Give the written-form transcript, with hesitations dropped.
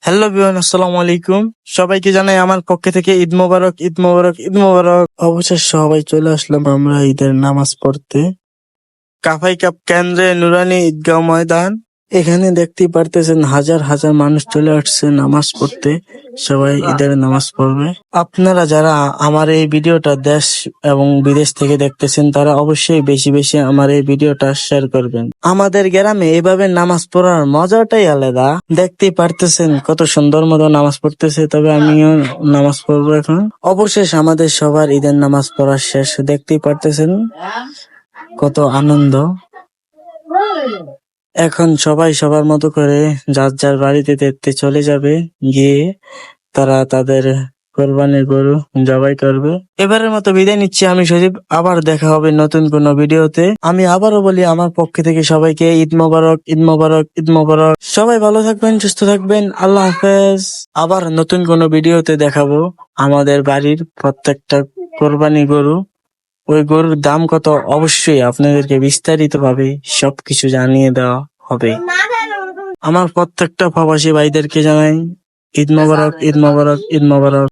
Hello বিয়ান, আসসালামু আলাইকুম। সবাইকে জানাই আমার পক্ষ থেকে ঈদ মোবারক, ঈদ মোবারক, ঈদ মোবারক। অবশেষে সবাই চলে আসলাম আমরা ঈদের নামাজ পড়তে কাফাই কাপ কেন্দ্রে নুরানি ঈদগাঁও ময়দান। এখানে দেখতেই পারতেছেন হাজার হাজার মানুষ চলে আসছে নামাজ পড়তে। সবাই ঈদের নামাজ পড়বে। আপনারা যারা আমার এই ভিডিওটা দেশ এবং বিদেশ থেকে দেখতেছেন তারা অবশ্যই বেশি বেশি আমার এই ভিডিওটা শেয়ার করবেন। আমাদের গ্রামে এভাবে নামাজ পড়ার মজাটাই আলাদা। দেখতেই পারতেছেন কত সুন্দর মতো নামাজ পড়তেছে, তবে আমিও নামাজ পড়বো এখন। অবশেষ আমাদের সবার ঈদের নামাজ পড়া শেষ। দেখতেই পারতেছেন কত আনন্দ। এখন সবাই সবার মতো করে যার যার বাড়িতে দেখতে চলে যাবে, গিয়ে তারা তাদের কোরবানির গরু জবাই করবে। এবারের মতো বিদায় নিচ্ছি আমি সজীব। আবার দেখা হবে নতুন কোনো ভিডিওতে। আমি আবারও বলি আমার পক্ষ থেকে সবাইকে ঈদ মোবারক, ঈদ মোবারক, ঈদ মোবারক। সবাই ভালো থাকবেন, সুস্থ থাকবেন। আল্লাহ হাফেজ। আবার নতুন কোনো ভিডিওতে দেখাবো আমাদের বাড়ির প্রত্যেকটা কোরবানি গরু। ওই গরুর দাম কত অবশ্যই আপনাদেরকে বিস্তারিত ভাবে সবকিছু জানিয়ে দেওয়া হবে। আমার প্রত্যেকটা প্রবাসী ভাইদেরকে জানাই ঈদ মোবারক, ঈদ মোবারক, ঈদ মোবারক।